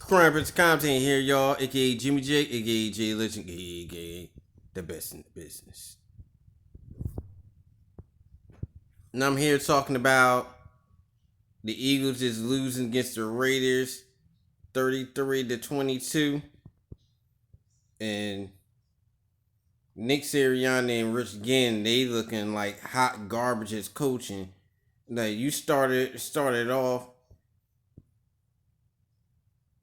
Crime Prince Content here, y'all, aka Jimmy J, aka J Legend, aka the best in the business. And I'm here talking about the Eagles is losing against the Raiders 33-22. And Nick Sirianni and Rich Gann, they looking like hot garbage as coaching. Like started off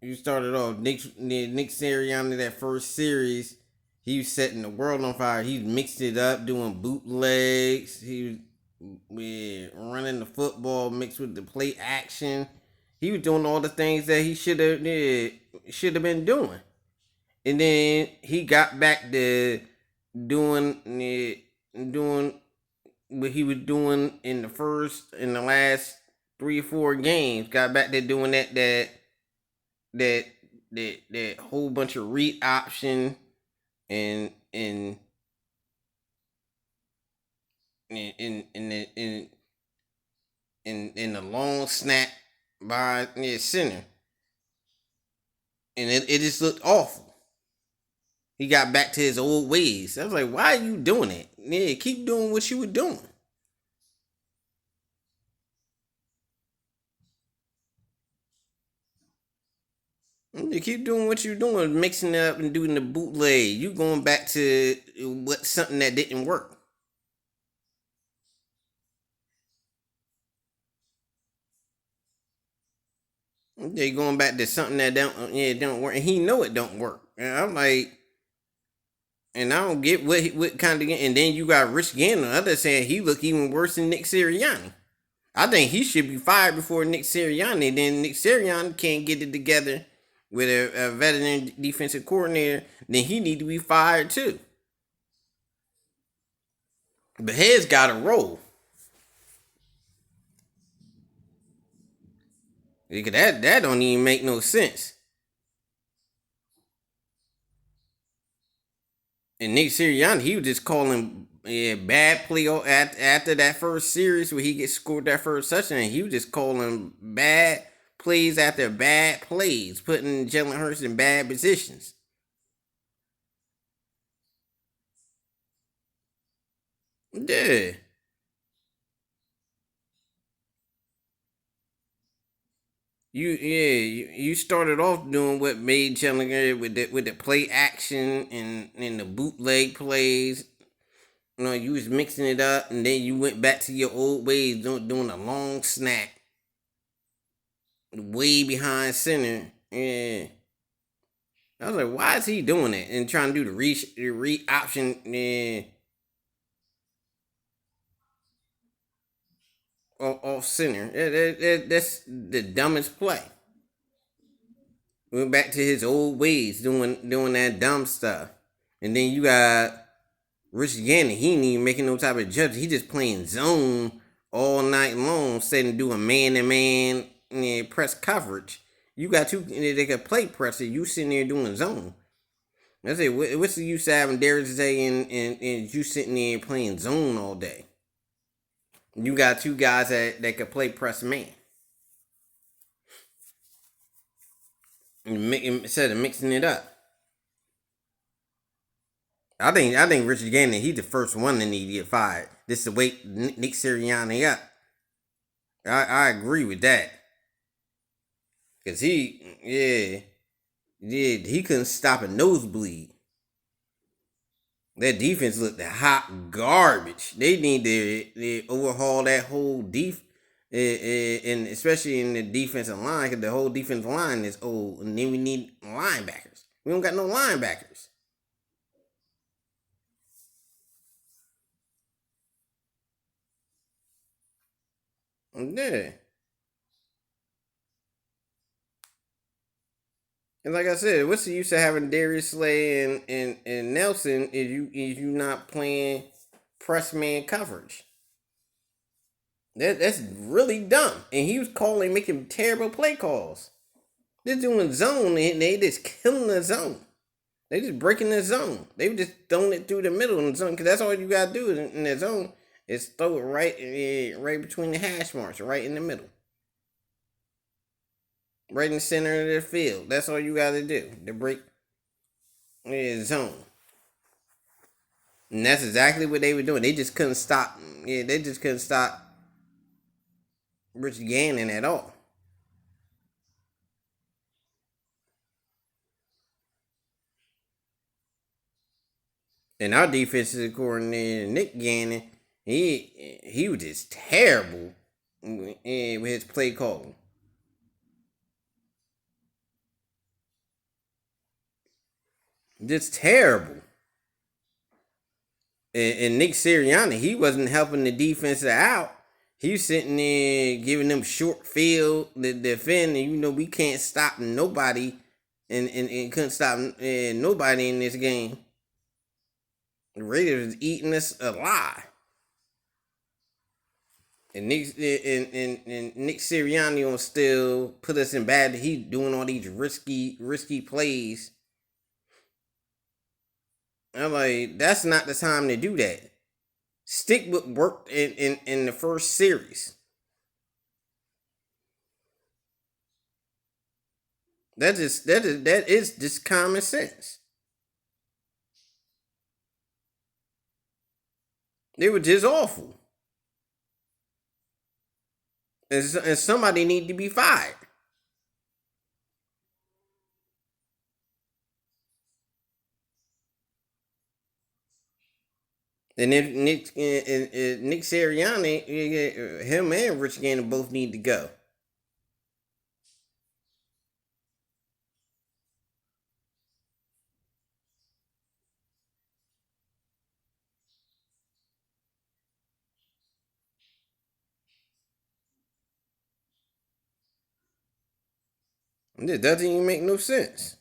Nick Sirianni that first series. He was setting the world on fire. He mixed it up, doing bootlegs. He was running the football mixed with the play action. He was doing all the things that he should have been doing. And then he got back to doing what he was doing in the last 3 or 4 games. Got back to doing that whole bunch of read option and in the long snap by center, and it just looked awful. He got back to his old ways. I was like, why are you doing it? Yeah, keep doing what you were doing. You keep doing what you're doing, mixing it up and doing the bootleg. You going back to something that didn't work. They going back to something that don't work, and he know it don't work. And I'm like, and I don't get what kind of. And then you got Rich Gann on the other side. He look even worse than Nick Sirianni. I think he should be fired before Nick Sirianni. Then Nick Sirianni can't get it together with a veteran defensive coordinator. Then he need to be fired too. The head's got to roll. Because that don't even make no sense. And Nick Sirianni, he was just calling bad play after that first series where he gets scored that first touchdown. He was just calling bad plays after bad plays, putting Jalen Hurts in bad positions. Yeah. You started off doing what made Challenger with the play action and the bootleg plays. You know, you was mixing it up, and then you went back to your old ways, doing a long snap, way behind center. Yeah, I was like, why is he doing it and trying to do the re option? Yeah, off center. That's the dumbest play. Went back to his old ways, doing that dumb stuff. And then you got Rich Gannon. He ain't even making no type of judge. He just playing zone all night long, instead of doing man to man press coverage. You got two. They can play press. You sitting there doing zone. I say, what's the use of having Darius Day and you sitting there playing zone all day? You got two guys that can play press man. Instead of mixing it up. I think Richard Gannon, he's the first one that need to get fired. This is to wake Nick Sirianni up. I agree with that. Cause he couldn't stop a nosebleed. That defense looked hot garbage. They need to overhaul that whole and especially in the defensive line, because the whole defensive line is old, and then we need linebackers. We don't got no linebackers. Yeah. And like I said, what's the use of having Darius Slay and Nelson if you not playing press man coverage? That's really dumb. And he was making terrible play calls. They're doing zone and they just killing the zone. They just breaking the zone. They just throwing it through the middle in the zone, because that's all you gotta do in the zone is throw it right between the hash marks, right in the middle. right in the center of the field. That's all you got to do to break the zone. And that's exactly what they were doing. They just couldn't stop. Yeah, they just couldn't stop Rich Gannon at all. And our defensive coordinator, Nick Gannon, he was just terrible with his play calling. Just terrible. And Nick Sirianni, he wasn't helping the defense out. He was sitting there giving them short field to defend, and we can't stop nobody, and couldn't stop nobody in this game. The Raiders was eating us alive. And Nick Sirianni will still put us in bad. He's doing all these risky plays. I'm like, that's not the time to do that. Stick with worked in the first series. That is just common sense. They were just awful. And somebody need to be fired. And if Nick Sirianni, him and Rich Gannon both need to go. It doesn't even make no sense.